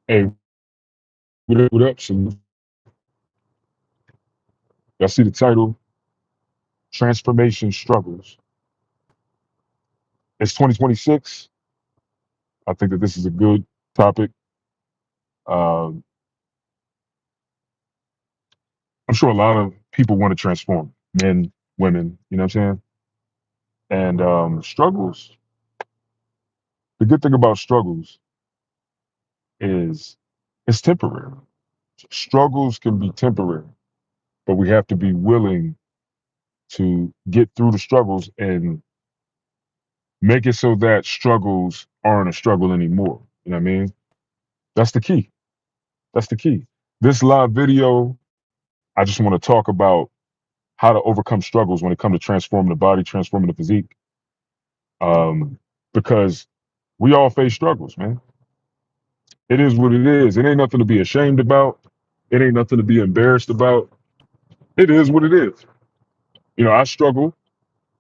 Hey, what up? So y'all see the title, Transformation Struggles. It's 2026. I think that this is a good topic. Um, I'm sure a lot of people want to transform, men, women, you know what I'm saying? And struggles, the good thing about struggles is it's temporary. Struggles can be temporary, but we have to be willing to get through the struggles and make it so that struggles aren't a struggle anymore. You know what I mean? That's the key. That's the key. This live video, I just want to talk about how to overcome struggles when it comes to transforming the body, transforming the physique. Um, because we all face struggles, man. It is what it is. It ain't nothing to be ashamed about. It ain't nothing to be embarrassed about. It is what it is. You know, I struggle.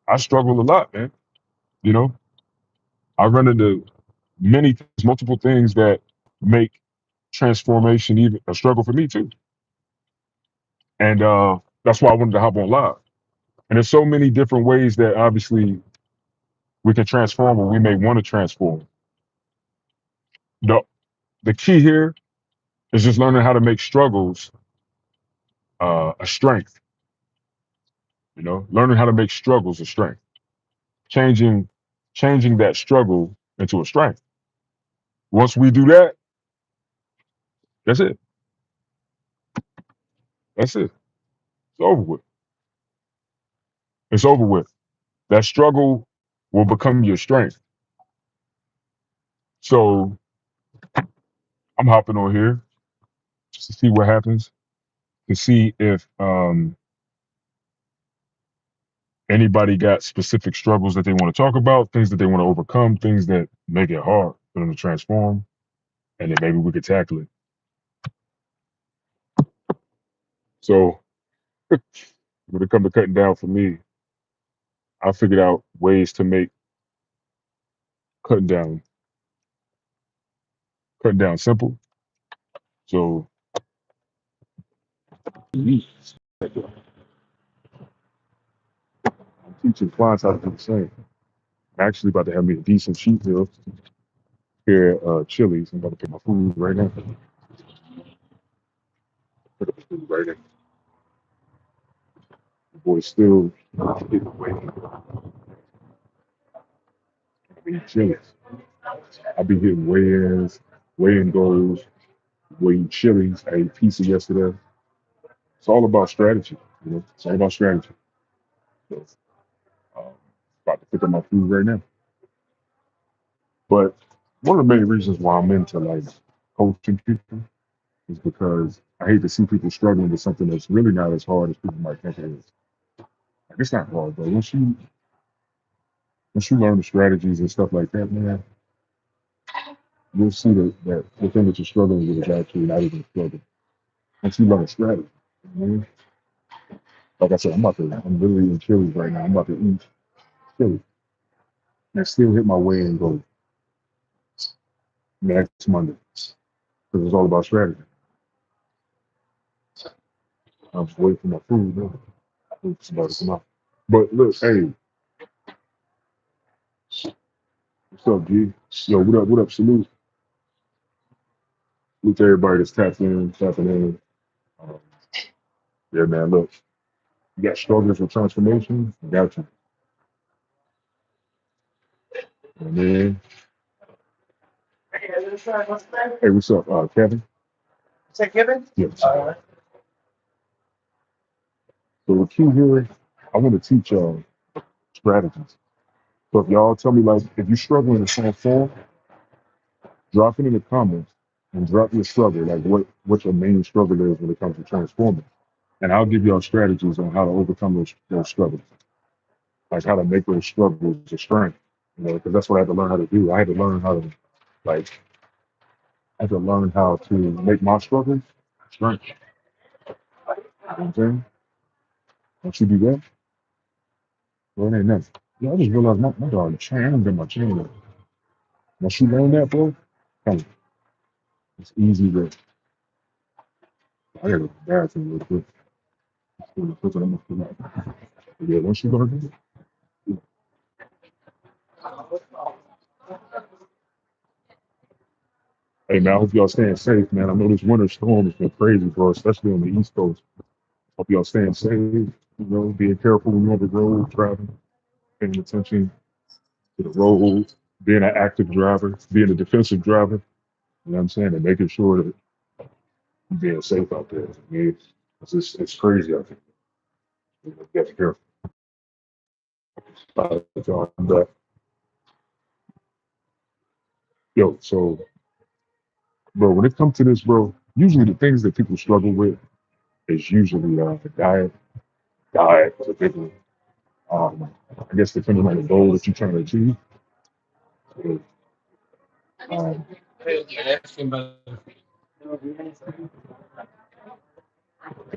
I struggle a lot, man. You know, I run into many things, multiple things that make transformation even a struggle for me too. And that's why I wanted to hop on live. And there's so many different ways that obviously we can transform or we may want to transform. The the key here is just learning how to make struggles a strength, you know, learning how to make struggles a strength, changing changing that struggle into a strength. Once we do that, that's it. That's it. It's over with. It's over with. That struggle will become your strength. So I'm hopping on here just to see what happens, to see if anybody got specific struggles that they want to talk about, things that they want to overcome, things that make it hard for them to transform, and then maybe we could tackle it. So when it comes to cutting down for me, I figured out ways to make cutting down cutting down simple. So I'm teaching clients how to do the same. I'm actually about to have me a decent sheet meal here at Chili's. I'm about to pick my food right now. Pick up the food right now. The boy's still getting away. I eat Chili's. I be getting weigh-ins, weigh-in goals, weigh Chili's. I ate pizza yesterday. It's all about strategy. You know, it's all about strategy. So, um, about to pick up my food right now. But one of the main reasons why I'm into like coaching people is because I hate to see people struggling with something that's really not as hard as people might think it is. Like, it's not hard, but once you learn the strategies and stuff like that, man, you'll see that the thing that you're struggling with is actually not even a struggle. Once you learn a strategy, you know? Like I said, I'm literally in Chili's right now. I'm about to eat Chili and still hit my way and go next Monday because it's all about strategy. I'm just waiting for my food now. It's about to come out. But look, hey, what's up, G? Yo, what up? What up? Salute. Salute to everybody that's tapping in. Um, yeah, man, look, you got struggles with transformation, I got you. And then, hey, what's up, Kevin? Yeah. So the key here, I want to teach y'all strategies. So if y'all tell me, like, if you're struggling to transform, drop it in the comments and drop your struggle, like what your main struggle is when it comes to transforming. And I'll give y'all strategies on how to overcome those struggles, like how to make those struggles a strength. You know, because that's what I had to learn how to do. I had to learn how to, like, I had to learn how to make my struggles a strength. You know what I'm saying? Once you do that, well, it ain't nothing. Yeah, I just realized my dog chain. I don't got my chain on. Once you learn that, bro, come on. it's easy to. I gotta go to the bathroom real quick. Yeah, once you go to bed. Hey man, I hope y'all staying safe, man. I know this winter storm has been crazy for us, especially on the East Coast. Hope y'all staying safe. Being careful when you're on the road, driving, paying attention to the road, being an active driver, being a defensive driver. You know what I'm saying? And making sure that you're being safe out there. I mean, it's crazy out there. You got to be careful. I'm back. Yo, so, bro, when it comes to this, bro, usually the things that people struggle with is usually the diet. Diet is a big one. I guess depending on the goal that you're trying to achieve. So, um, if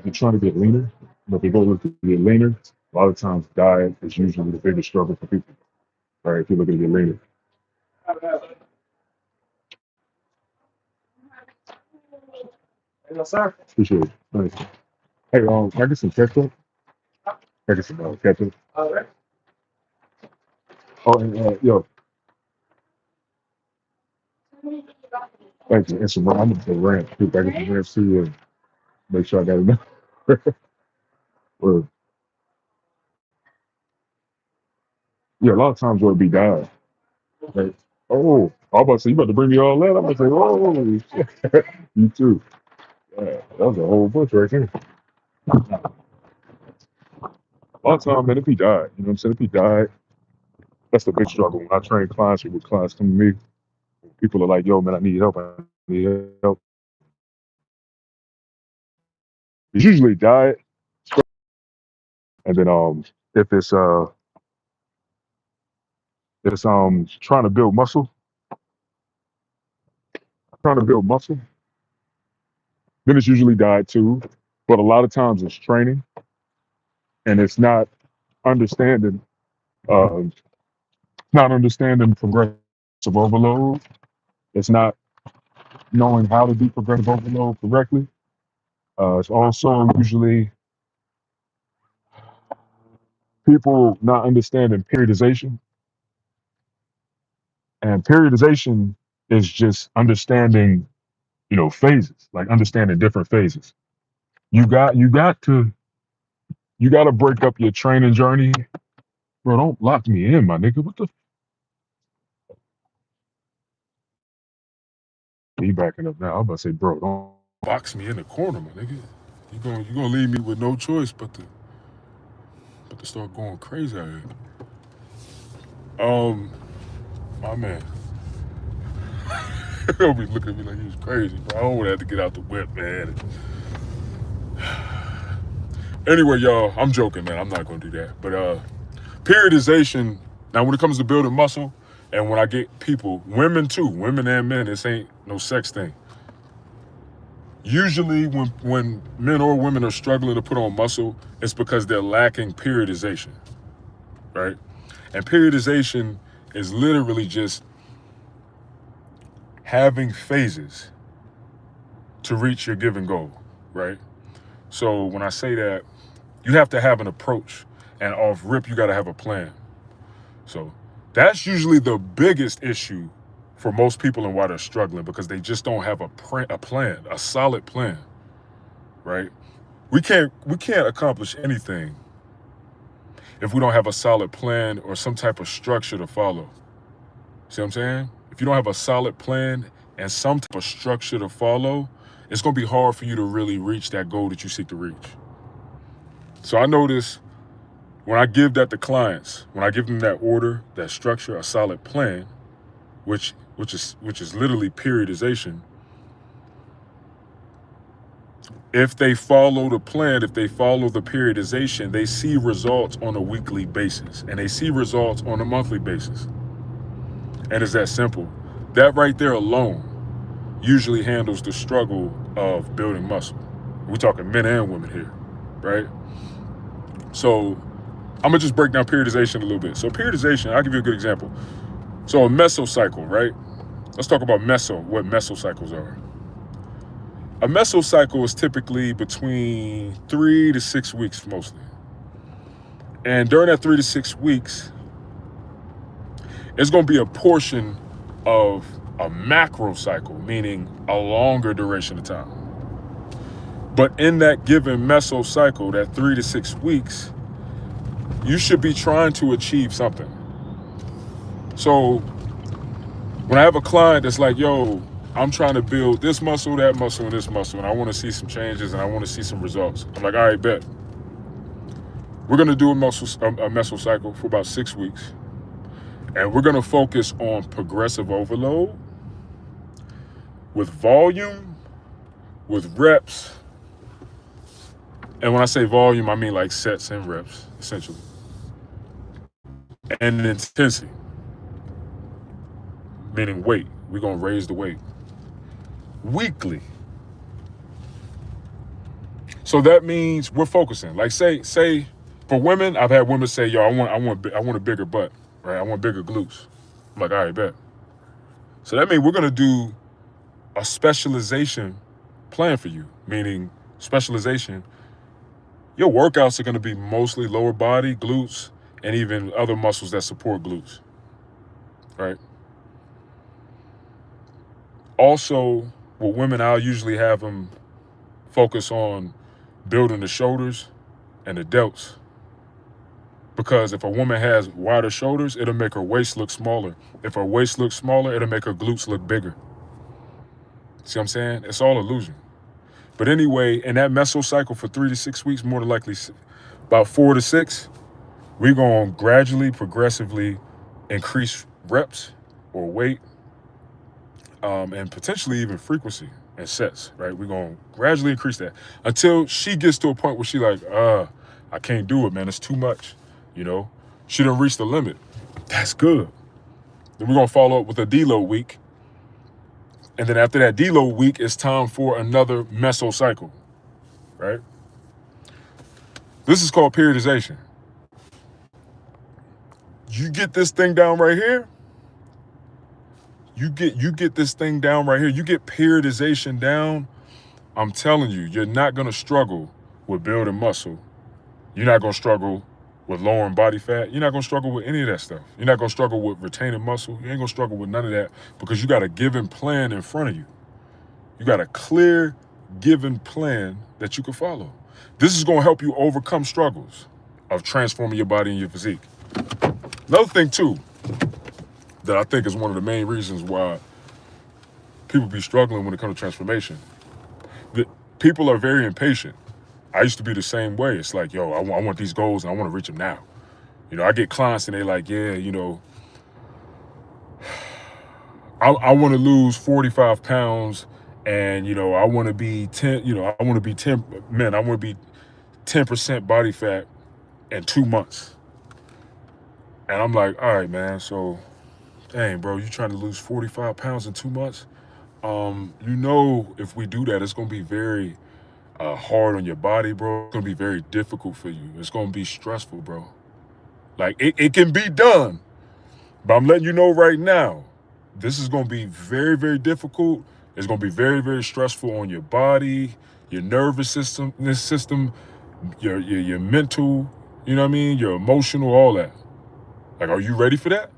you're trying to get leaner, but the goal is to get leaner, a lot of times diet is usually the biggest struggle for people, right? If you're looking to get leaner. Appreciate it. Thanks. Hey, can I get some ketchup? Can I get some ketchup? Oh, and yo, thank you. And some, I'm gonna put ranch too. Can I get some ranch too, and make sure I got enough. Or, yeah, a lot of times it'll be diet. Like, oh, I'm about to say, you about to bring me all that? I'm about to say, oh, you too. Yeah, that was a whole bunch right there. A lot of time, man, if he died, you know what I'm saying? If he died, that's the big struggle. When I train clients or with clients come to me, people are like, yo, man, I need help. I need help. It's usually diet. And then if it's trying to build muscle, trying to build muscle, then it's usually diet too. But a lot of times it's training and it's understanding uh not understanding progressive overload. It's not knowing how to do progressive overload correctly. It's also usually people not understanding periodization. And periodization is just understanding, phases, like understanding different phases. You got to break up your training journey. Bro, don't lock me in, my nigga. What the he backing up now? I'm about to say, bro, don't box me in the corner, my nigga. You gonna leave me with no choice but to start going crazy out here. My man. He'll be looking at me like he's crazy, bro. I don't have to get out the whip, man. Anyway, y'all, I'm joking, man. I'm not gonna do that. But periodization, now when it comes to building muscle, and when I get people, women too, women and men, this ain't no sex thing. Usually when men or women are struggling to put on muscle, it's because they're lacking periodization, right? And periodization is literally just having phases to reach your given goal, right? So when I say that, you have to have an approach, and off rip, you got to have a plan. So that's usually the biggest issue for most people and why they're struggling, because they just don't have a plan, a solid plan, right? We can't accomplish anything if we don't have a solid plan or some type of structure to follow. See what I'm saying? If you don't have a solid plan and some type of structure to follow, it's going to be hard for you to really reach that goal that you seek to reach. So I notice when I give that to clients, when I give them that order, that structure, a solid plan, which is literally periodization. If they follow the plan, if they follow the periodization, they see results on a weekly basis and they see results on a monthly basis. And it's that simple. That right there alone usually handles the struggle of building muscle. We're talking men and women here, right? So I'm gonna just break down periodization a little bit. So periodization, I'll give you a good example. So a mesocycle, right? Let's talk about what mesocycles are. A mesocycle is typically between 3 to 6 weeks mostly. And during that 3 to 6 weeks, it's going to be a portion of a macro cycle, meaning a longer duration of time. But in that given mesocycle, that 3 to 6 weeks, you should be trying to achieve something. So when I have a client that's like, yo, I'm trying to build this muscle, that muscle, and this muscle, and I want to see some changes and I want to see some results. I'm like, all right, bet. We're going to do a mesocycle for about 6 weeks. And we're going to focus on progressive overload with volume, with reps. And when I say volume, I mean like sets and reps, essentially. And intensity, meaning weight. We're going to raise the weight weekly. So that means we're focusing. Like say for women, I've had women say, yo, I want a bigger butt, right? I want bigger glutes. I'm like, all right, bet. So that means we're going to do a specialization plan for you, meaning specialization. Your workouts are going to be mostly lower body, glutes, and even other muscles that support glutes, right? Also, with women, I'll usually have them focus on building the shoulders and the delts. Because if a woman has wider shoulders, it'll make her waist look smaller. If her waist looks smaller, it'll make her glutes look bigger. See what I'm saying? It's all illusion. But anyway, in that mesocycle for 3 to 6 weeks, more than likely about 4 to 6, we're going to gradually, progressively increase reps or weight, and potentially even frequency and sets, right? We're going to gradually increase that until she gets to a point where she like, I can't do it, man. It's too much, you know? She done reached the limit. That's good. Then we're going to follow up with a deload week. And then after that deload week, it's time for another mesocycle, right? This is called periodization. You get this thing down right here. You get this thing down right here. You get periodization down. I'm telling you, you're not going to struggle with building muscle. You're not going to struggle with lowering body fat. You're not going to struggle with any of that stuff. You're not going to struggle with retaining muscle. You ain't going to struggle with none of that because you got a given plan in front of you. You got a clear given plan that you can follow. This is going to help you overcome struggles of transforming your body and your physique. Another thing, too, that I think is one of the main reasons why people be struggling when it comes to transformation. People are very impatient. I used to be the same way. It's like, yo, I want these goals and I want to reach them now. You know, I get clients and they like, yeah, you know, I want to lose 45 pounds and, you know, I want to be 10, you know, I want to be 10% body fat in 2 months. And I'm like, all right, man, so, dang, bro, you trying to lose 45 pounds in 2 months? You know, if we do that, it's going to be very hard on your body, bro. It's going to be very difficult for you. It's going to be stressful, bro. Like, it can be done, but I'm letting you know right now, this is going to be very, very difficult. It's going to be very, very stressful on your body, your nervous system, your mental, you know what I mean? Your emotional, all that. Like, are you ready for that?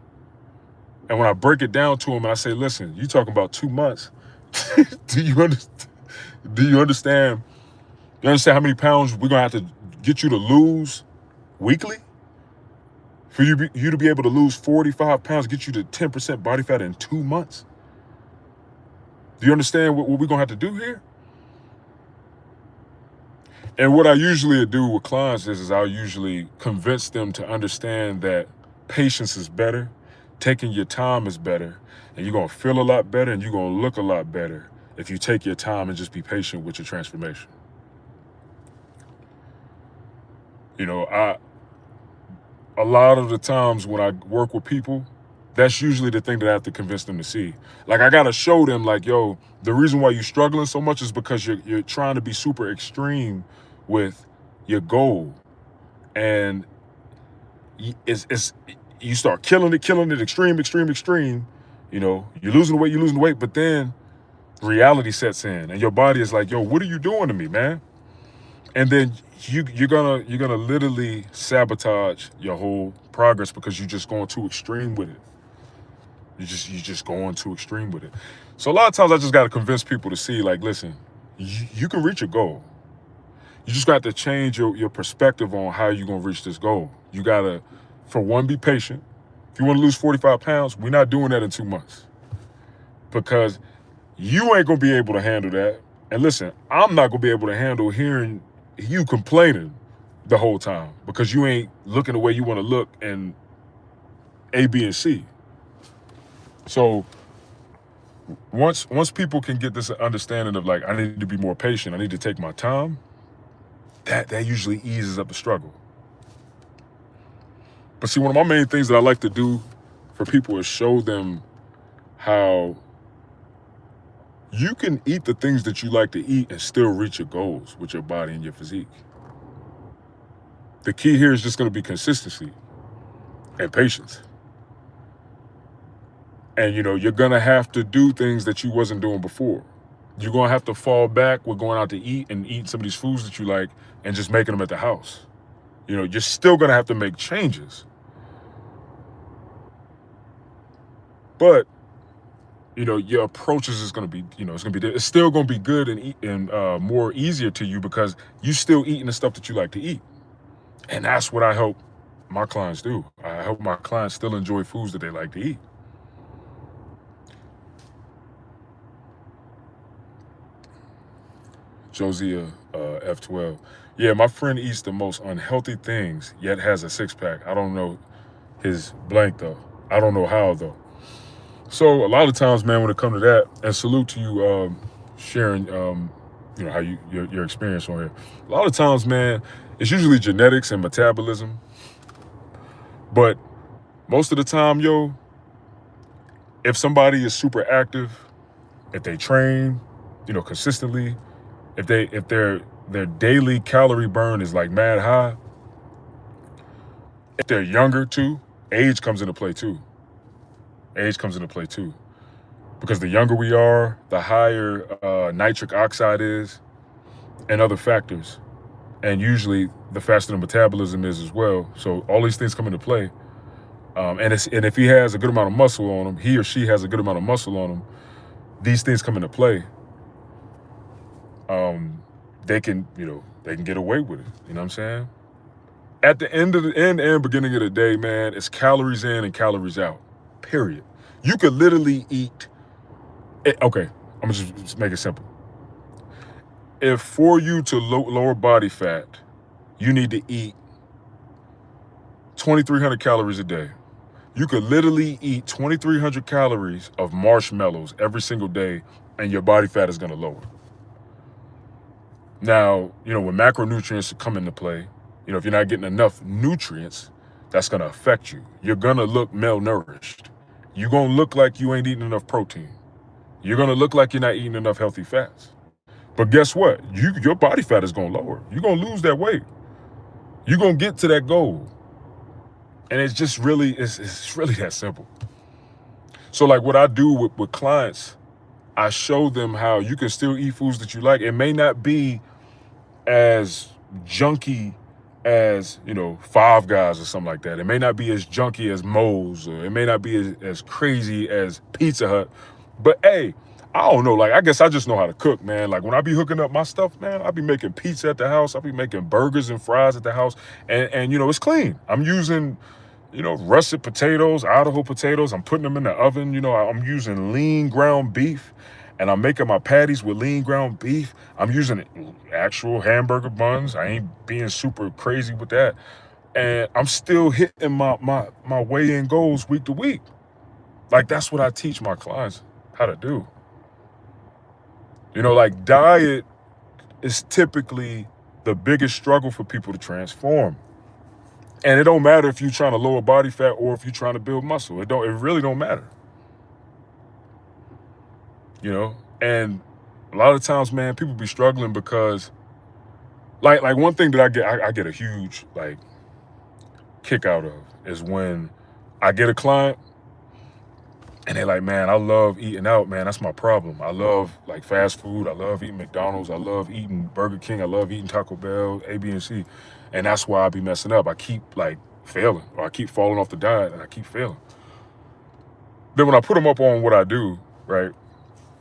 And when I break it down to him and I say, listen, you talking about 2 months. Do you understand? You understand how many pounds we're going to have to get you to lose weekly? For you to be able to lose 45 pounds, get you to 10% body fat in 2 months? Do you understand what we're going to have to do here? And what I usually do with clients is I'll usually convince them to understand that patience is better, taking your time is better, and you're going to feel a lot better and you're going to look a lot better if you take your time and just be patient with your transformation. You know, a lot of the times when I work with people, that's usually the thing that I have to convince them to see. Like, I got to show them, like, yo, the reason why you're struggling so much is because you're trying to be super extreme with your goal. And you start killing it, extreme. You know, you're losing weight, but then reality sets in, and your body is like, yo, what are you doing to me, man? And then you're gonna literally sabotage your whole progress because you're just going too extreme with it. You just going too extreme with it. So a lot of times I just gotta convince people to see, like, listen, you can reach a goal. You just got to change your perspective on how you're gonna reach this goal. You gotta, for one, be patient. If you want to lose 45 pounds, we're not doing that in 2 months. Because you ain't gonna be able to handle that. And listen, I'm not gonna be able to handle hearing you complaining the whole time because you ain't looking the way you want to look in A, B, and C. So once people can get this understanding of, like, I need to be more patient, I need to take my time, that usually eases up the struggle. But see, one of my main things that I like to do for people is show them how you can eat the things that you like to eat and still reach your goals with your body and your physique. The key here is just going to be consistency and patience. And, you're going to have to do things that you wasn't doing before. You're going to have to fall back with going out to eat and eat some of these foods that you like and just making them at the house. You're still going to have to make changes. But, your approaches is going to be, it's still going to be good and more easier to you because you still eating the stuff that you like to eat. And that's what I help my clients do. I help my clients still enjoy foods that they like to eat. Josiah F12. Yeah, my friend eats the most unhealthy things, yet has a six-pack. I don't know his blank, though. I don't know how, though. So a lot of times, man, when it comes to that, and salute to you sharing, how your experience on here. A lot of times, man, it's usually genetics and metabolism. But most of the time, if somebody is super active, if they train, consistently, if their daily calorie burn is like mad high, if they're younger too, age comes into play too. Because the younger we are, the higher nitric oxide is and other factors. And usually the faster the metabolism is as well. So all these things come into play. And if he has a good amount of muscle on him, he or she has a good amount of muscle on him, these things come into play. They can get away with it. You know what I'm saying? At the end and beginning of the day, man, it's calories in and calories out. Period. You could literally eat. Okay, I'm gonna just make it simple. If for you to lower body fat, you need to eat 2,300 calories a day. You could literally eat 2,300 calories of marshmallows every single day, and your body fat is gonna lower. Now, when macronutrients come into play, if you're not getting enough nutrients, that's going to affect you. You're going to look malnourished. You're going to look like you ain't eating enough protein. You're going to look like you're not eating enough healthy fats. But guess what? Your body fat is going to lower. You're going to lose that weight. You're going to get to that goal. And it's just really, it's really that simple. So like what I do with clients, I show them how you can still eat foods that you like. It may not be as junky as Five Guys or something like that. It may not be as junky as Moe's, or it may not be as crazy as Pizza Hut, but hey, I don't know, like, I guess I just know how to cook, man. Like, when I be hooking up my stuff, man, I be making pizza at the house, I be making burgers and fries at the house, and it's clean. I'm using russet potatoes, Idaho potatoes. I'm putting them in the oven. I'm using lean ground beef, and I'm making my patties with lean ground beef. I'm using actual hamburger buns. I ain't being super crazy with that. And I'm still hitting my weigh-in goals week to week. Like, that's what I teach my clients how to do. Like, diet is typically the biggest struggle for people to transform. And it don't matter if you're trying to lower body fat or if you're trying to build muscle. It really don't matter. And a lot of times, man, people be struggling because like one thing that I get a huge kick out of is when I get a client And they're like, man, I love eating out, man. That's my problem. I love like fast food. I love eating McDonald's. I love eating Burger King. I love eating Taco Bell, A, B, and C. And that's why I be messing up. I keep like failing, or I keep falling off the diet, and I keep failing. Then when I put them up on what I do, right,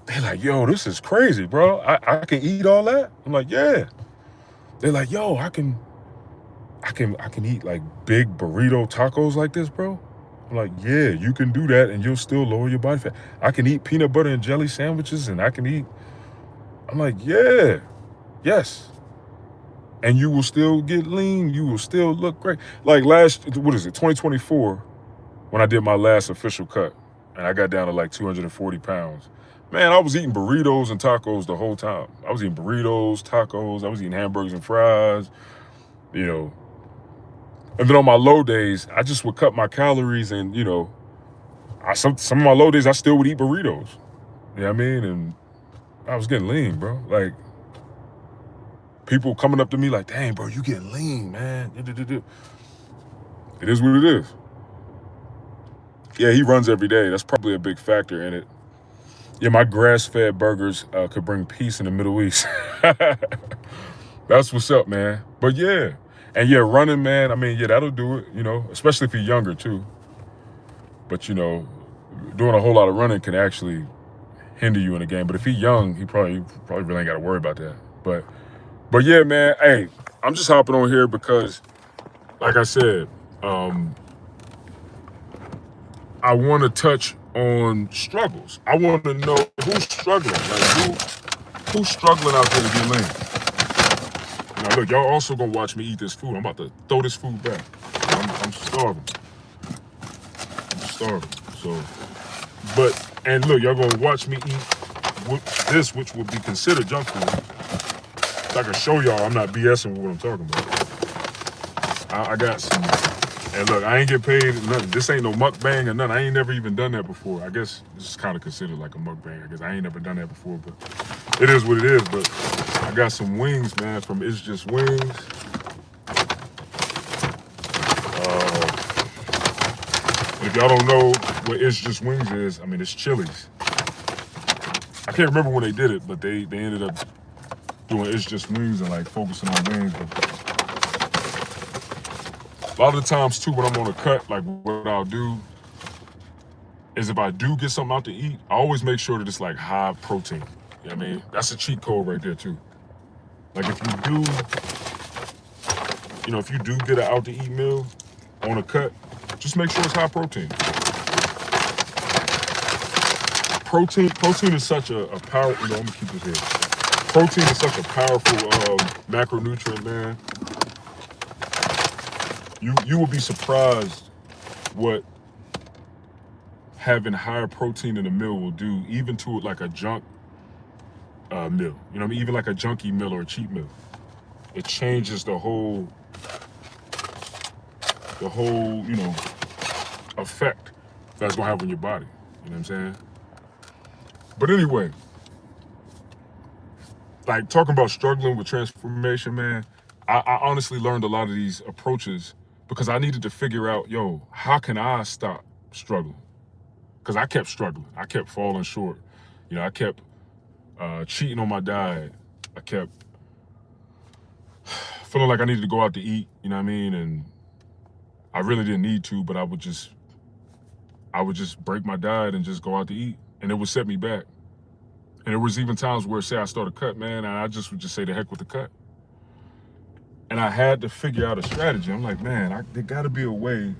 they're like, yo, this is crazy, bro. I can eat all that? I'm like, yeah. They're like, yo, I can eat like big burrito tacos like this, bro. I'm like, yeah, you can do that and you'll still lower your body fat. I can eat peanut butter and jelly sandwiches and I can eat. I'm like, yeah, yes. And you will still get lean. You will still look great. Like what is it, 2024, when I did my last official cut and I got down to like 240 pounds. Man, I was eating burritos and tacos the whole time. I was eating burritos, tacos. I was eating hamburgers and fries, you know. And then on my low days, I just would cut my calories and, some of my low days, I still would eat burritos. You know what I mean? And I was getting lean, bro. Like, people coming up to me like, dang, bro, you getting lean, man. It is what it is. Yeah, he runs every day. That's probably a big factor in it. Yeah, my grass-fed burgers could bring peace in the Middle East. That's what's up, man. But yeah. And yeah, running, man, I mean, yeah, that'll do it, especially if you're younger, too. But, doing a whole lot of running can actually hinder you in the game. But if he's young, he probably really ain't got to worry about that. But yeah, man, hey, I'm just hopping on here because, like I said, I want to touch on struggles. I want to know who's struggling. Like, who's struggling out there to get lean? Now, look, y'all also going to watch me eat this food. I'm about to throw this food back. I'm starving. So, and look, y'all gonna watch me eat this, which would be considered junk food. So I can show y'all I'm not BSing with what I'm talking about. I got some, and look, I ain't get paid nothing. This ain't no mukbang or nothing. I ain't never even done that before. I guess this is kind of considered like a mukbang. I guess I ain't never done that before, but it is what it is. But I got some wings, man, from It's Just Wings. If y'all don't know what It's Just Wings is, I mean, it's Chili's. I can't remember when they did it, but they ended up doing It's Just Wings and like focusing on wings. But a lot of the times too, when I'm on a cut, like what I'll do is if I do get something out to eat, I always make sure that it's like high protein. You know what I mean? That's a cheat code right there too. Like if you do get an out to eat meal on a cut, just make sure it's high protein. Protein is such a power. I'm gonna keep this here. Protein is such a powerful macronutrient, man. You will be surprised what having higher protein in a meal will do, even to like a junk meal. You know what I mean? Even like a junky meal or a cheat meal. It changes the whole effect that's gonna have on your body. You know what I'm saying? But anyway, like talking about struggling with transformation, man, I honestly learned a lot of these approaches because I needed to figure out, how can I stop struggling? Because I kept struggling. I kept falling short. I kept cheating on my diet. I kept feeling like I needed to go out to eat, you know what I mean? And I really didn't need to, but I would just break my diet and just go out to eat. And it would set me back. And there was even times where, say, I start a cut, man, and I would just say, the heck with the cut. And I had to figure out a strategy. I'm like, man, there got to be a way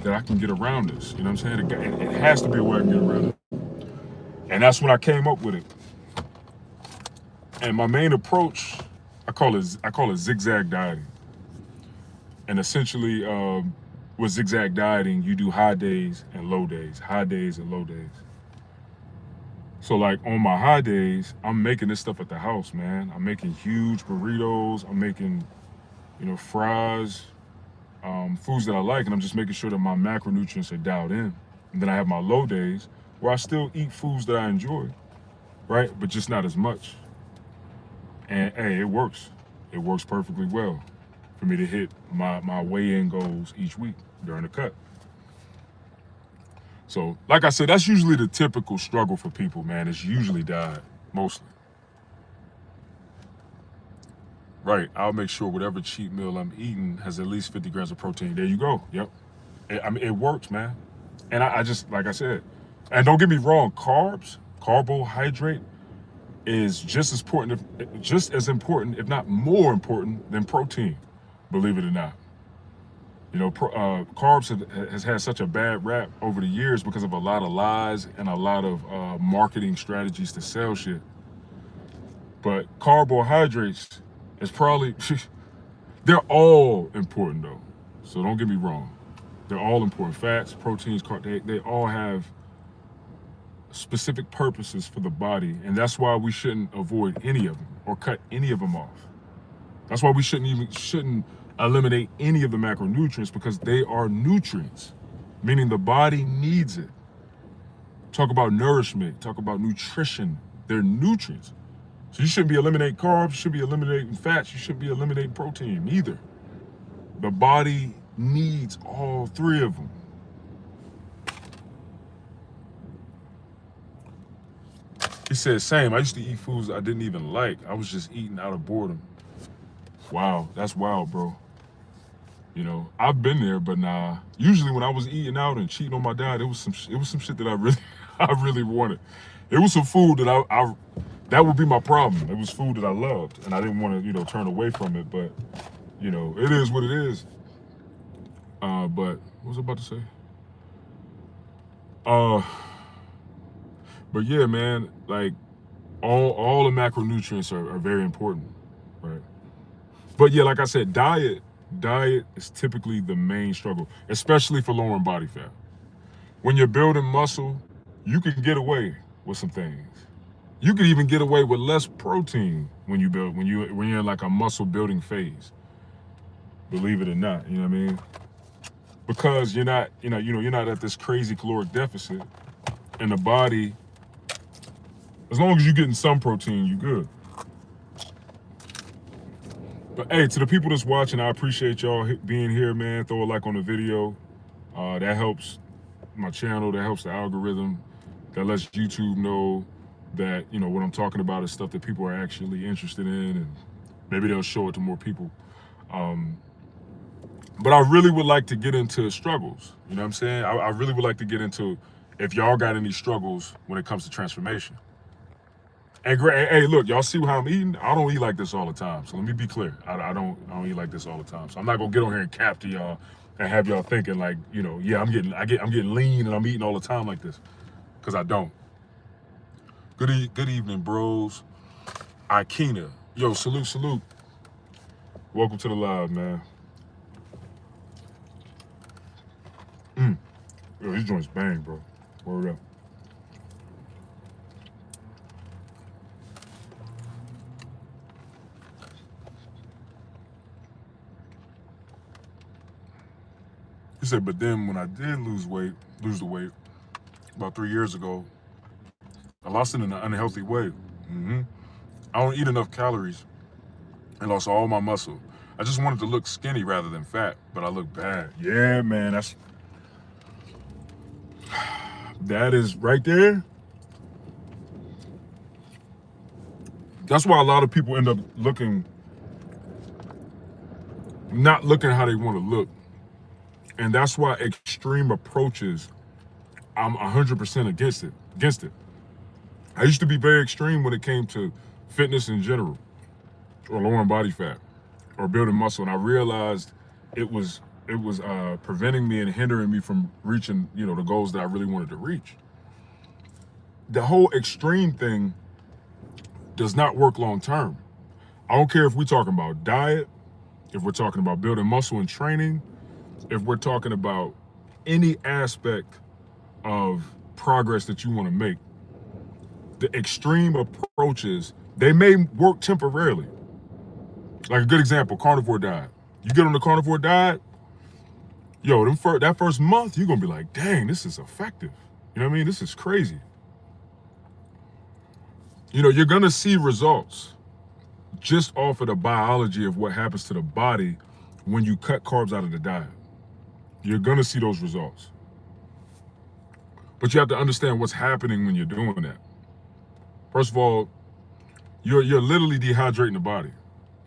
that I can get around this. You know what I'm saying? It has to be a way I can get around it. And that's when I came up with it. And my main approach, I call it zigzag dieting. And essentially, with zigzag dieting, you do high days and low days, high days and low days. So like on my high days, I'm making this stuff at the house, man. I'm making huge burritos. I'm making, fries, foods that I like, and I'm just making sure that my macronutrients are dialed in. And then I have my low days where I still eat foods that I enjoy, right? But just not as much. And hey, it works. It works perfectly well for me to hit my weigh-in goals each week during the cut. So, like I said, that's usually the typical struggle for people, man. It's usually diet, mostly. Right. I'll make sure whatever cheat meal I'm eating has at least 50 grams of protein. There you go. Yep. I mean, it works, man. And I just, like I said, and don't get me wrong, carbohydrate is just as important, if not more important than protein, believe it or not. You know, carbs has had such a bad rap over the years because of a lot of lies and a lot of marketing strategies to sell shit. But carbohydrates is probably, they're all important though. So don't get me wrong. They're all important. Fats, proteins, they all have specific purposes for the body. And that's why we shouldn't avoid any of them or cut any of them off. That's why we shouldn't eliminate any of the macronutrients, because they are nutrients, meaning the body needs it. Talk about nourishment, talk about nutrition. They're nutrients. So you shouldn't be eliminating carbs, you should be eliminating fats, you shouldn't be eliminating protein either. The body needs all three of them. He said, same. I used to eat foods I didn't even like. I was just eating out of boredom. Wow, that's wild, bro. You know, I've been there, but nah. Usually when I was eating out and cheating on my diet, it was some shit that I really I really wanted. It was some food that I that would be my problem. It was food that I loved, and I didn't want to, turn away from it. But, it is what it is. But what was I about to say? But yeah, man, like all the macronutrients are very important, right? But yeah, like I said, diet is typically the main struggle, especially for lowering body fat. When you're building muscle, you can get away with some things. You can even get away with less protein when you're in like a muscle building phase. Believe it or not, you know what I mean? Because you're not at this crazy caloric deficit, and the body, as long as you're getting some protein, you're good. But hey, to the people that's watching, I appreciate y'all being here, man. Throw a like on the video. That helps my channel. That helps the algorithm. That lets YouTube know that, what I'm talking about is stuff that people are actually interested in, and maybe they'll show it to more people. But I really would like to get into struggles. You know what I'm saying? I really would like to get into if y'all got any struggles when it comes to transformation. And hey, look, y'all see how I'm eating? I don't eat like this all the time. So let me be clear. I don't eat like this all the time. So I'm not gonna get on here and cap to y'all and have y'all thinking like, yeah, I'm getting lean and I'm eating all the time like this, because I don't. Good evening, bros. Ikena, yo, salute. Welcome to the live, man. Yo, these joints bang, bro. Word up. He said, but then when I did lose the weight about 3 years ago, I lost it in an unhealthy way. I don't eat enough calories and lost all my muscle. I just wanted to look skinny rather than fat, but I look bad. Yeah, man, that is right there. That's why a lot of people end up not looking how they want to look. And that's why extreme approaches, I'm 100% against it. I used to be very extreme when it came to fitness in general, or lowering body fat, or building muscle. And I realized it was preventing me and hindering me from reaching, the goals that I really wanted to reach. The whole extreme thing does not work long term. I don't care if we're talking about diet, if we're talking about building muscle and training, if we're talking about any aspect of progress that you want to make. The extreme approaches, they may work temporarily. Like a good example, carnivore diet. You get on the carnivore diet, yo, that first month, you're going to be like, dang, this is effective. You know what I mean? This is crazy. You're going to see results just off of the biology of what happens to the body when you cut carbs out of the diet. You're going to see those results. But you have to understand what's happening when you're doing that. First of all, you're literally dehydrating the body.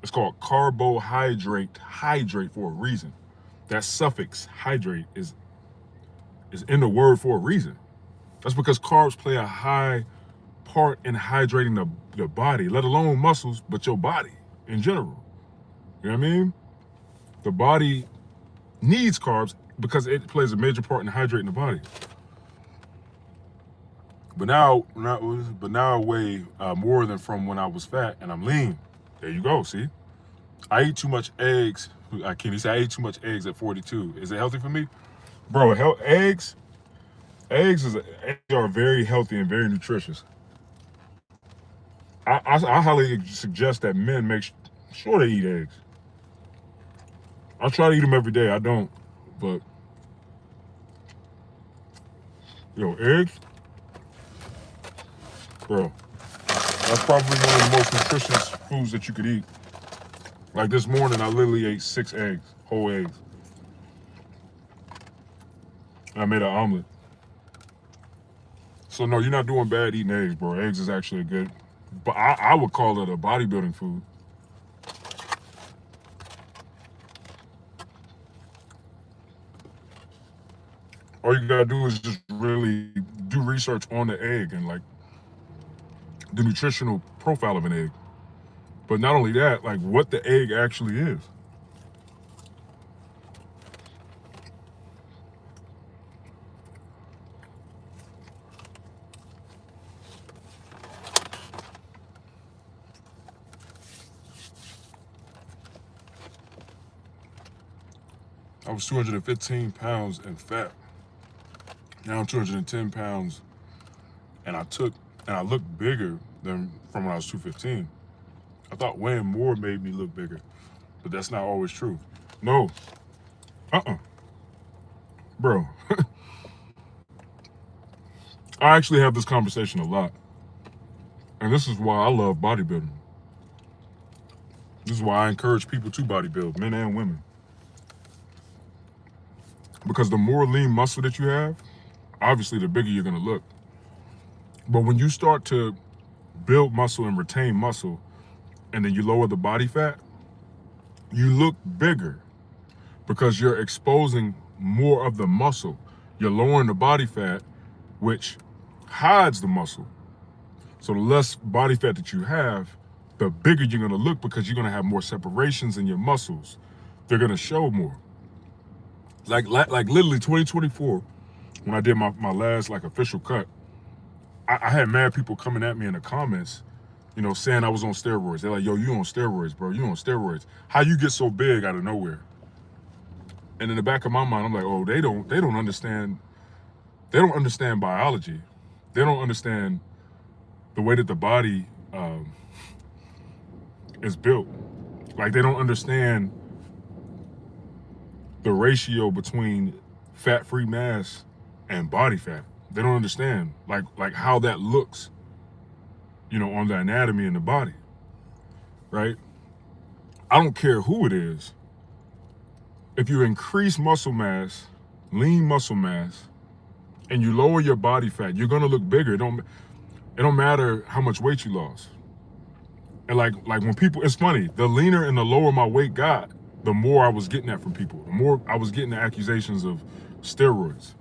It's called hydrate for a reason. That suffix hydrate is in the word for a reason. That's because carbs play a high part in hydrating the body, let alone muscles, but your body in general. You know what I mean? The body needs carbs because it plays a major part in hydrating the body. But now I weigh more than from when I was fat and I'm lean. There you go. See, I eat too much eggs. I can't say I ate too much eggs at 42. Is it healthy for me, bro? Eggs are very healthy and very nutritious. I highly suggest that men make sure they eat eggs. I try to eat them every day. I don't, but eggs, bro. That's probably one of the most nutritious foods that you could eat. Like this morning, I literally ate 6 eggs, whole eggs. And I made an omelet. So no, you're not doing bad eating eggs, bro. Eggs is actually a good, but I would call it a bodybuilding food. All you gotta do is just really do research on the egg and like the nutritional profile of an egg. But not only that, like what the egg actually is. I was 215 pounds in fat. Now I'm 210 pounds, and I look bigger than from when I was 215. I thought weighing more made me look bigger, but that's not always true. No, bro. I actually have this conversation a lot, and this is why I love bodybuilding. This is why I encourage people to bodybuild, men and women. Because the more lean muscle that you have, obviously the bigger you're gonna look. But when you start to build muscle and retain muscle, and then you lower the body fat, you look bigger because you're exposing more of the muscle. You're lowering the body fat, which hides the muscle. So the less body fat that you have, the bigger you're gonna look because you're gonna have more separations in your muscles. They're gonna show more. Like literally 2024, when I did my last like official cut, I had mad people coming at me in the comments, saying I was on steroids. They're like, yo, you on steroids, bro. You on steroids. How you get so big out of nowhere? And in the back of my mind, I'm like, oh, they don't understand. They don't understand biology. They don't understand the way that the body is built. Like they don't understand the ratio between fat-free mass and body fat. They don't understand like how that looks, on the anatomy in the body, right? I don't care who it is. If you increase muscle mass, lean muscle mass, and you lower your body fat, you're gonna look bigger. It don't matter how much weight you lost. And like when people, it's funny, the leaner and the lower my weight got, the more I was getting that from people. The more I was getting the accusations of steroids.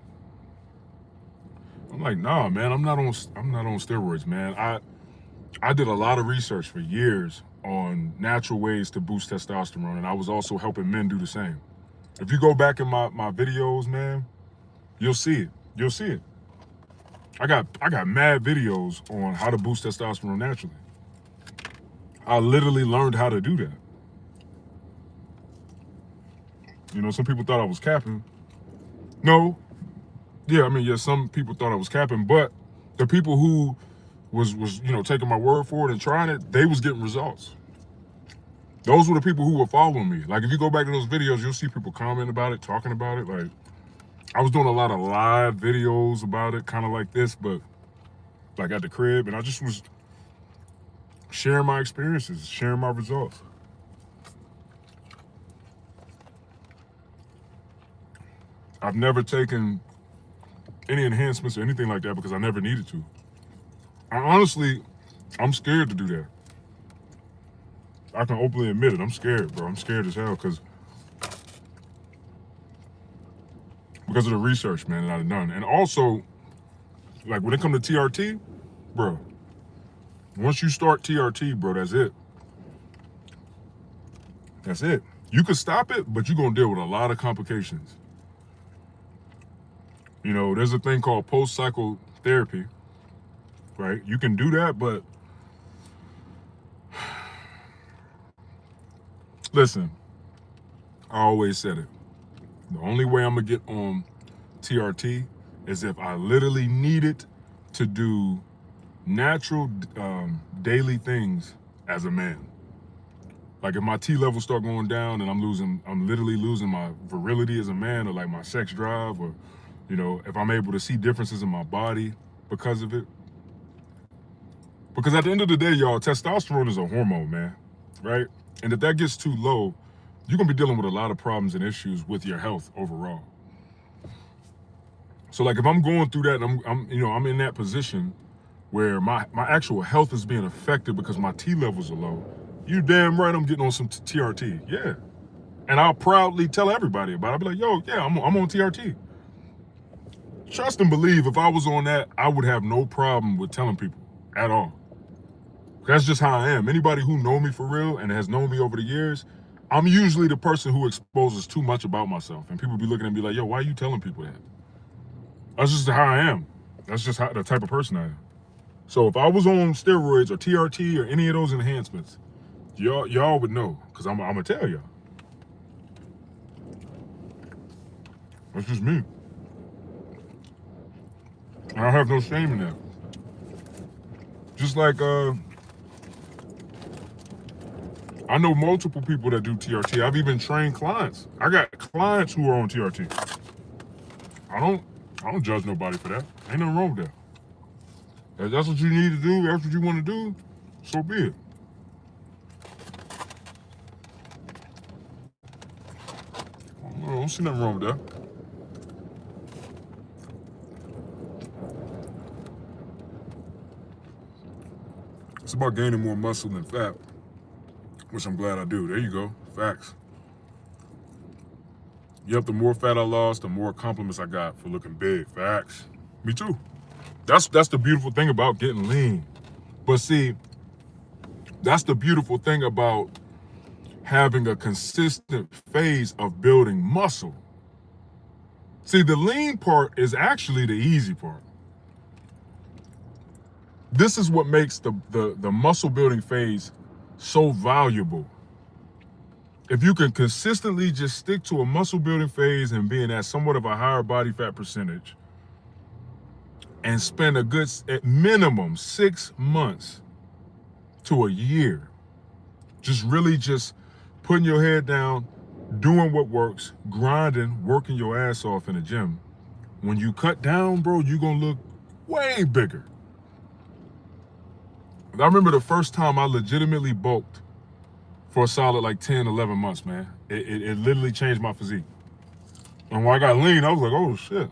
I'm like, nah, man, I'm not on steroids, man. I did a lot of research for years on natural ways to boost testosterone, and I was also helping men do the same. If you go back in my videos, man, you'll see it. You'll see it. I got mad videos on how to boost testosterone naturally. I literally learned how to do that. Some people thought I was capping. No. Yeah, I mean, yeah, some people thought I was capping, but the people who was taking my word for it and trying it, they was getting results. Those were the people who were following me. Like if you go back to those videos, you'll see people commenting about it, talking about it. Like I was doing a lot of live videos about it, kind of like this, but like at the crib, and I just was sharing my experiences, sharing my results. I've never taken any enhancements or anything like that because I never needed to. I'm scared to do that. I can openly admit it. I'm scared, bro. I'm scared as hell because of the research, man, that I've done. And also, like when it comes to TRT, bro, once you start TRT, bro, that's it. That's it. You could stop it, but you're going to deal with a lot of complications. You know, there's a thing called post-cycle therapy, right? You can do that, but listen, I always said it. The only way I'm going to get on TRT is if I literally needed to do natural daily things as a man. Like if my T levels start going down and I'm literally losing my virility as a man, or like my sex drive, or, you know, if I'm able to see differences in my body because of it. Because at the end of the day, y'all, testosterone is a hormone, man, right? And if that gets too low, you're gonna be dealing with a lot of problems and issues with your health overall. So like if I'm going through that and I'm in that position where my actual health is being affected because my T levels are low, you damn right I'm getting on some TRT, yeah. And I'll proudly tell everybody about it. I'll be like, yo, yeah, I'm on TRT. Trust and believe, if I was on that, I would have no problem with telling people at all. That's just how I am. Anybody who know me for real and has known me over the years, I'm usually the person who exposes too much about myself. And people be looking at me like, yo, why are you telling people that? That's just how I am. That's just the type of person I am. So if I was on steroids or TRT or any of those enhancements, y'all would know, because I'm going to tell y'all. That's just me. I have no shame in that. Just like, I know multiple people that do TRT. I've even trained clients. I got clients who are on TRT. I don't judge nobody for that. Ain't nothing wrong with that. If that's what you need to do, that's what you want to do, so be it. I don't see nothing wrong with that. It's about gaining more muscle than fat, which I'm glad I do. There you go. Facts. Yep, the more fat I lost, the more compliments I got for looking big. Facts. Me too. That's the beautiful thing about getting lean. But see, that's the beautiful thing about having a consistent phase of building muscle. See, the lean part is actually the easy part. This is what makes the muscle building phase so valuable. If you can consistently just stick to a muscle building phase and being at somewhat of a higher body fat percentage and spend a good, at minimum, 6 months to a year, just putting your head down, doing what works, grinding, working your ass off in the gym. When you cut down, bro, you're going to look way bigger. I remember the first time I legitimately bulked for a solid like 10, 11 months, man. It literally changed my physique. And when I got lean, I was like, oh shit.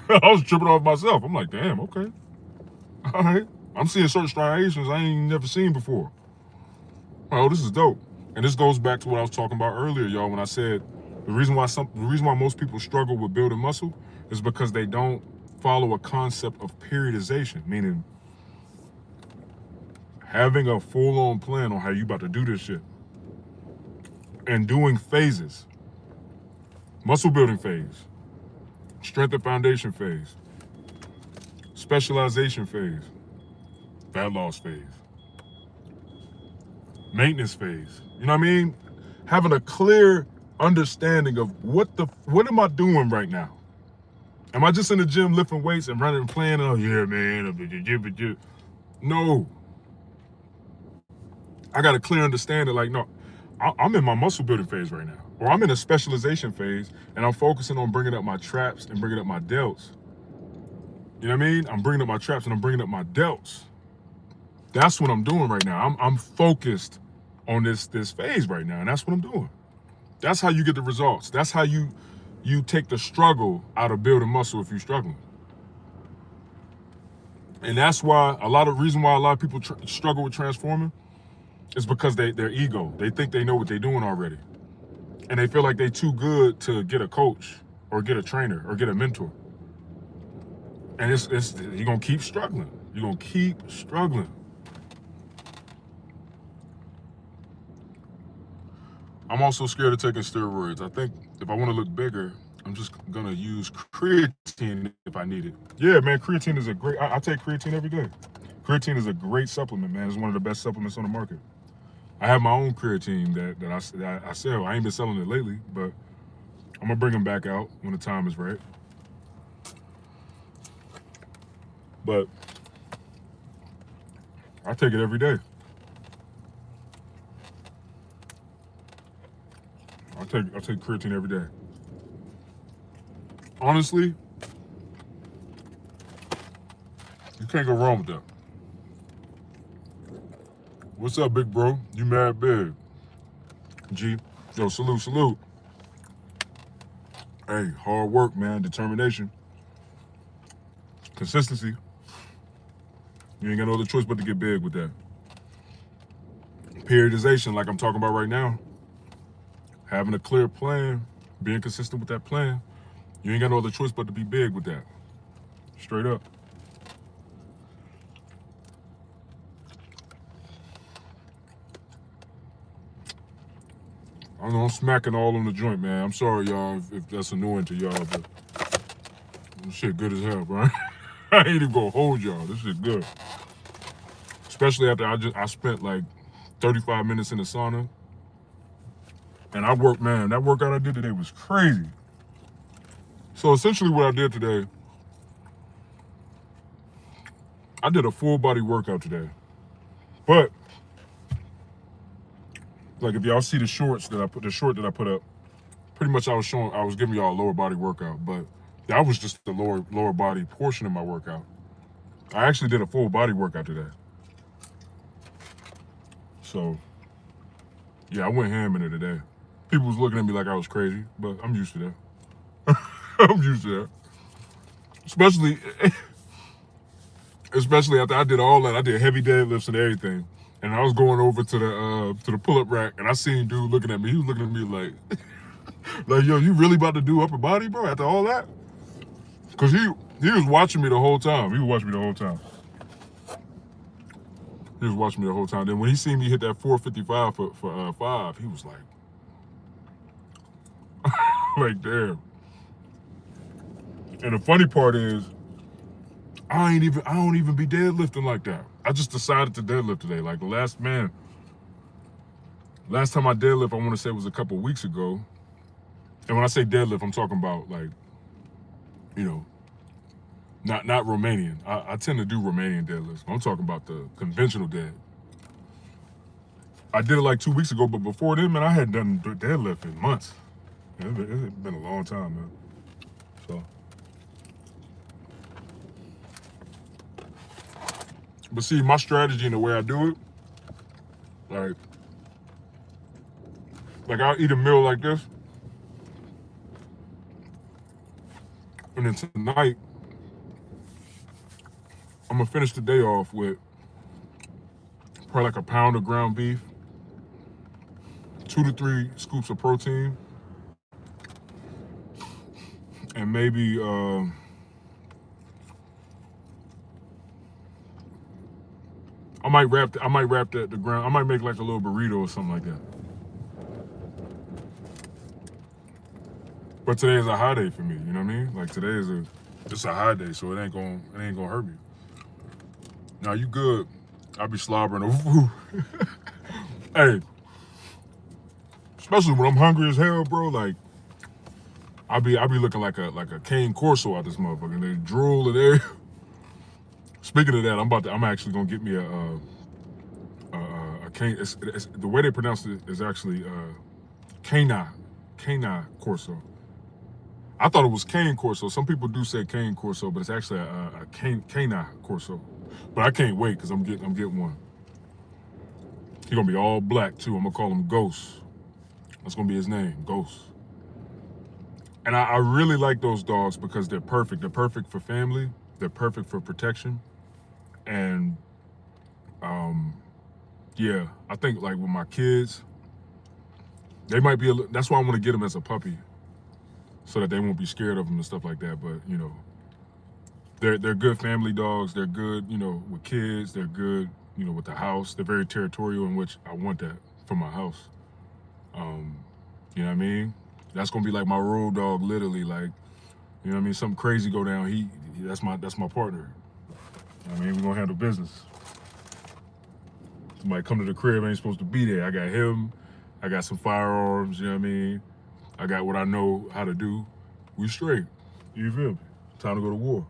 I was tripping off myself. I'm like, damn, okay. All right. I'm seeing certain striations I ain't never seen before. Oh, this is dope. And this goes back to what I was talking about earlier, y'all, when I said the reason why most people struggle with building muscle is because they don't follow a concept of periodization, meaning having a full-on plan on how you about to do this shit and doing phases. Muscle building phase, strength and foundation phase, specialization phase, fat loss phase, maintenance phase. You know what I mean? Having a clear understanding of what am I doing right now? Am I just in the gym lifting weights and running and playing? Oh yeah, man. No. I got a clear understanding, like, no, I'm in my muscle building phase right now. Or I'm in a specialization phase and I'm focusing on bringing up my traps and bringing up my delts. You know what I mean? I'm bringing up my traps and I'm bringing up my delts. That's what I'm doing right now. I'm focused on this phase right now, and that's what I'm doing. That's how you get the results. That's how you take the struggle out of building muscle if you're struggling. And that's why a lot of people struggle with transforming is because their ego. They think they know what they're doing already, and they feel like they're too good to get a coach or get a trainer or get a mentor. And it's you're gonna keep struggling. You're gonna keep struggling. I'm also scared of taking steroids. I think if I want to look bigger, I'm just gonna use creatine if I need it. Yeah, man, creatine is a great. I take creatine every day. Creatine is a great supplement, man. It's one of the best supplements on the market. I have my own creatine that I sell. I ain't been selling it lately, but I'm gonna bring them back out when the time is right. But I take it every day. I take creatine every day. Honestly, you can't go wrong with that. What's up, big bro? You mad big? G. Yo, salute. Hey, hard work, man. Determination. Consistency. You ain't got no other choice but to get big with that. Periodization, like I'm talking about right now. Having a clear plan, being consistent with that plan. You ain't got no other choice but to be big with that. Straight up. I know I'm smacking all on the joint, man. I'm sorry, y'all, if that's annoying to y'all, but this shit good as hell, bro. I ain't even gonna hold y'all. This shit good. Especially after I spent like 35 minutes in the sauna. And I worked, man, that workout I did today was crazy. So essentially what I did today, I did a full body workout today. But like if y'all see the short that I put up, pretty much I was giving y'all a lower body workout, but that was just the lower body portion of my workout. I actually did a full body workout today. So yeah, I went ham in it today. People was looking at me like I was crazy, but I'm used to that. I'm used to that. Especially after I did all that. I did heavy deadlifts and everything. And I was going over to the pull-up rack, and I seen dude looking at me. He was looking at me like, like, yo, you really about to do upper body, bro, after all that? Because he was watching me the whole time. He was watching me the whole time. Then when he seen me hit that 455 for 5, he was like, like, damn. And the funny part is, I don't even be deadlifting like that. I just decided to deadlift today. Like last time I deadlift, I want to say was a couple of weeks ago. And when I say deadlift, I'm talking about like, you know, not Romanian. I tend to do Romanian deadlifts. I'm talking about the conventional dead. I did it like 2 weeks ago, but before then, man, I hadn't done deadlift in months. It's been a long time, man. So. But see, my strategy and the way I do it, like I'll eat a meal like this, and then tonight, I'm gonna finish the day off with probably like a pound of ground beef, 2 to 3 scoops of protein, and maybe I might wrap the ground. I might make like a little burrito or something like that. But today is a high day for me. You know what I mean? Like today is it's a high day, so it ain't gonna hurt me. Now you good? I'll be slobbering over food. Hey, especially when I'm hungry as hell, bro. Like I'll be looking like a cane corso out this motherfucker. And they drool and everything. Speaking of that, I'm actually gonna get me a cane. It's, the way they pronounce it is actually cana corso. I thought it was cane corso. Some people do say cane corso, but it's actually a cana corso. But I can't wait because I'm getting one. He's gonna be all black too. I'm gonna call him Ghost. That's gonna be his name, Ghost. And I really like those dogs because they're perfect. They're perfect for family. They're perfect for protection. And yeah, I think like with my kids, they might be. That's why I want to get them as a puppy, so that they won't be scared of them and stuff like that. But they're good family dogs. They're good, with kids. They're good, with the house. They're very territorial, in which I want that for my house. Um, you know what I mean? That's gonna be like my road dog, literally. Like, you know what I mean? Something crazy go down. That's my partner. I mean, we're gonna handle business. Somebody come to the crib ain't supposed to be there. I got him. I got some firearms. You know what I mean? I got what I know how to do. We straight. You feel me? Time to go to war.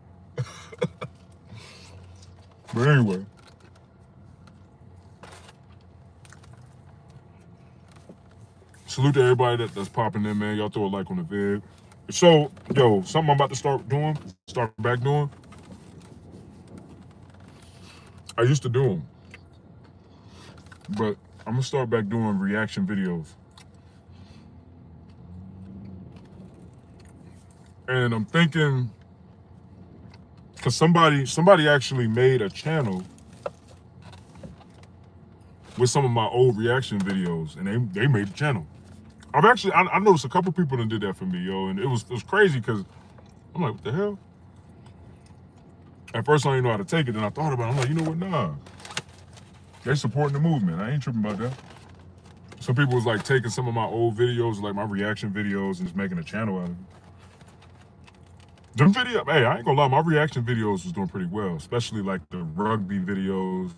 But anyway, salute to everybody that's popping in, man. Y'all throw a like on the vid. So, something I'm about to start back doing. I used to do them, but I'm gonna start back doing reaction videos. And I'm thinking, cause somebody actually made a channel with some of my old reaction videos, and they made the channel. I noticed a couple people that did that for me, and it was crazy because I'm like, what the hell? At first I didn't know how to take it, then I thought about it. I'm like, you know what? Nah, they supporting the movement. I ain't tripping about that. Some people was like taking some of my old videos, like my reaction videos, and just making a channel out of it. Them video, hey, I ain't gonna lie, my reaction videos was doing pretty well, especially like the rugby videos,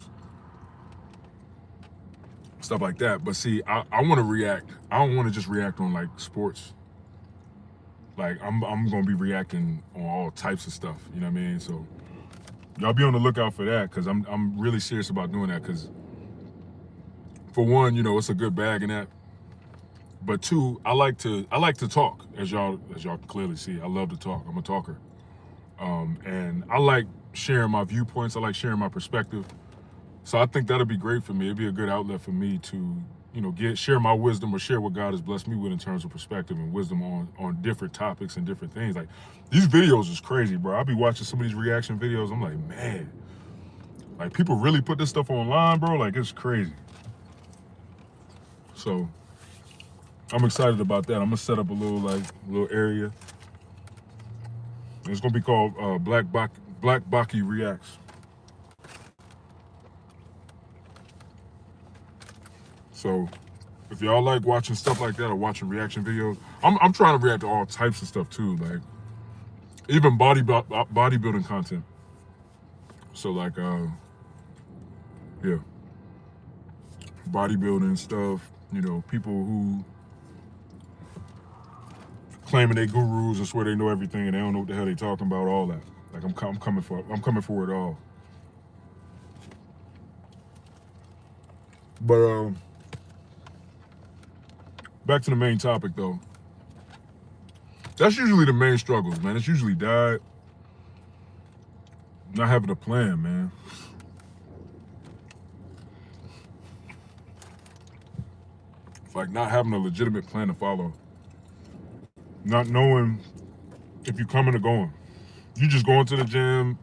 stuff like that. But see, I want to react. I don't want to just react on like sports. Like I'm gonna be reacting on all types of stuff. You know what I mean? So y'all be on the lookout for that, because I'm really serious about doing that. Because for one, it's a good bag in that. But two, I like to talk, as y'all clearly see. I love to talk. I'm a talker, and I like sharing my viewpoints. I like sharing my perspective. So I think that'll be great for me. It'd be a good outlet for me to, share my wisdom, or share what God has blessed me with in terms of perspective and wisdom on different topics and different things. Like, these videos is crazy, bro. I'll be watching some of these reaction videos. I'm like, man, like, people really put this stuff online, bro. Like, it's crazy. So I'm excited about that. I'm gonna set up a little area. It's gonna be called Black Baki Reacts. So if y'all like watching stuff like that or watching reaction videos, I'm trying to react to all types of stuff too, like even bodybuilding content. So like yeah, bodybuilding stuff. People who claiming they gurus and swear they know everything and they don't know what the hell they talking about. All that. Like I'm coming for it all. But back to the main topic though. That's usually the main struggles, man. It's usually diet, not having a plan, man. It's like not having a legitimate plan to follow. Not knowing if you're coming or going. You just going to the gym.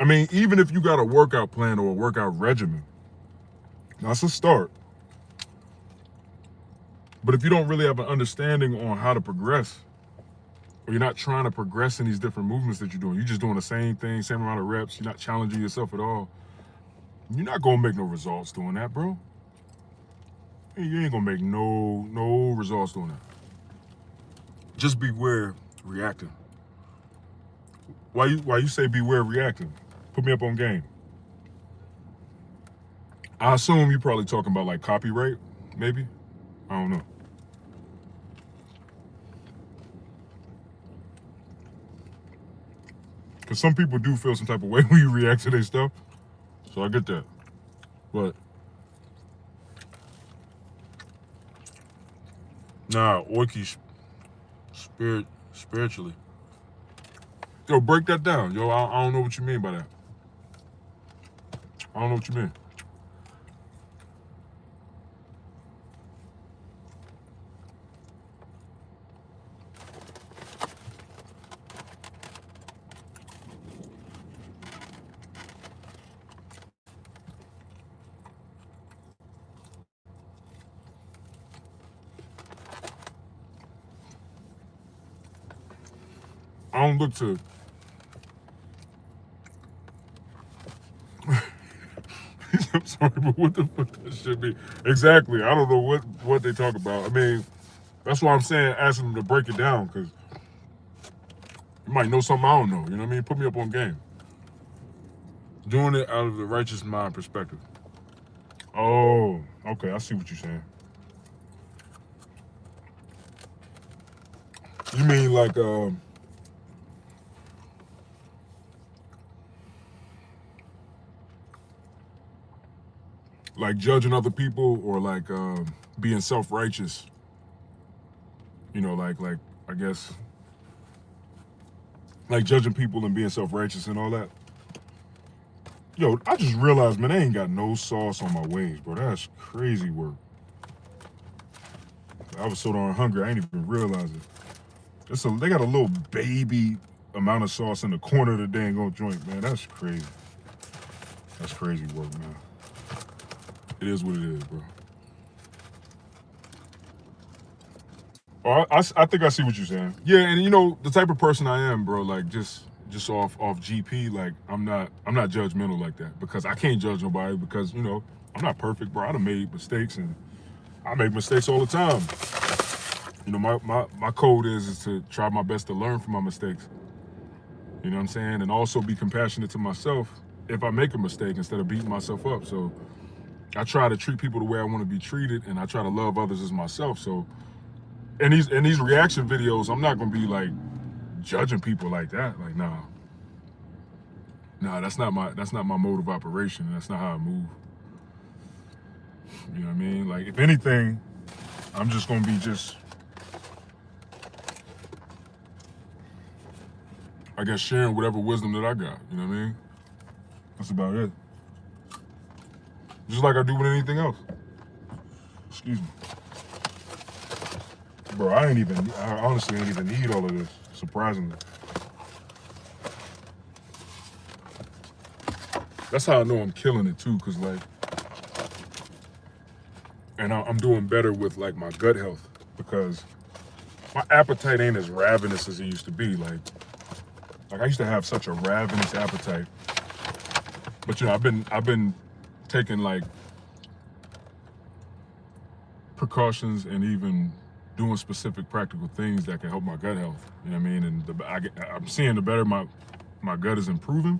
I mean, even if you got a workout plan or a workout regimen, that's a start. But if you don't really have an understanding on how to progress, or you're not trying to progress in these different movements that you're doing, you're just doing the same thing, same amount of reps, you're not challenging yourself at all, you're not gonna make no results doing that, bro. You ain't gonna make no results doing that. Just beware reacting. Why you say beware reacting? Put me up on game. I assume you're probably talking about like copyright, maybe. I don't know. Because some people do feel some type of way when you react to their stuff. So I get that. But nah, Oiki spiritually. Yo, break that down. Yo, I don't know what you mean by that. I don't know what you mean. don't look to. I'm sorry, but what the fuck that should be? Exactly. I don't know what they talk about. I mean, that's why I'm saying asking them to break it down, because you might know something I don't know. You know what I mean? Put me up on game. Doing it out of the righteous mind perspective. Oh, okay. I see what you're saying. You mean like judging other people, or like being self-righteous? You know, like I guess like judging people and being self-righteous and all that. Yo, I just realized, man, I ain't got no sauce on my wings, bro. That's crazy work. I was so darn hungry, I ain't even realize it. They got a little baby amount of sauce in the corner of the dang old joint, man. That's crazy. That's crazy work, man. It is what it is, bro. Oh, I think I see what you're saying. Yeah, and you know the type of person I am, bro. Like just off GP, like I'm not judgmental like that, because I can't judge nobody, because you know I'm not perfect, bro. I done made mistakes, and I make mistakes all the time. You know, my code is to try my best to learn from my mistakes. You know what I'm saying? And also be compassionate to myself if I make a mistake, instead of beating myself up. So I try to treat people the way I want to be treated, and I try to love others as myself. So in these reaction videos, I'm not gonna be like judging people like that. Like, nah, that's not my mode of operation. That's not how I move. You know what I mean? Like, if anything, I'm just gonna be I guess, sharing whatever wisdom that I got. You know what I mean? That's about it. Just like I do with anything else. Excuse me. Bro, I honestly ain't even need all of this, surprisingly. That's how I know I'm killing it too, because like, and I'm doing better with like my gut health, because my appetite ain't as ravenous as it used to be. Like I used to have such a ravenous appetite, but you know, I've been taking like precautions, and even doing specific practical things that can help my gut health. You know what I mean? And I'm seeing the better my gut is improving,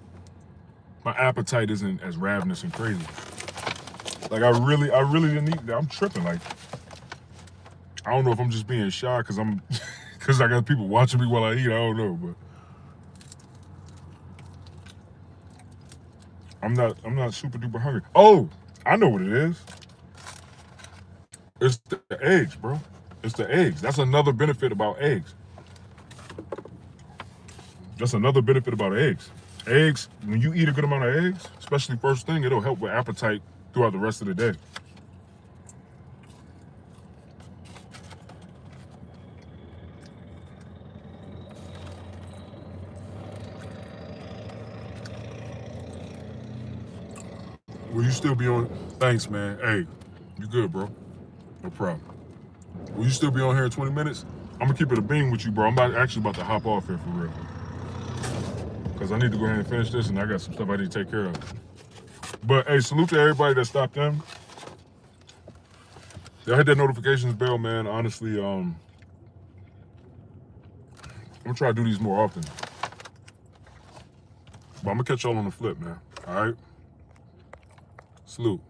my appetite isn't as ravenous and crazy. Like I really didn't eat. I'm tripping. Like, I don't know if I'm just being shy because because I got people watching me while I eat. I don't know, but I'm not super duper hungry. Oh, I know what it is. It's the eggs, bro. It's the eggs. That's another benefit about eggs. That's another benefit about eggs. Eggs, when you eat a good amount of eggs, especially first thing, it'll help with appetite throughout the rest of the day. Will you still be on? Thanks, man. Hey, you good, bro? No problem. Will you still be on here in 20 minutes? I'm gonna keep it a beam with you, bro. I'm actually about to hop off here for real, because I need to go ahead and finish this, and I got some stuff I need to take care of. But hey, salute to everybody that stopped in. Y'all hit that notifications bell, man. Honestly, I'm gonna try to do these more often. But I'm gonna catch y'all on the flip, man. All right? Salute.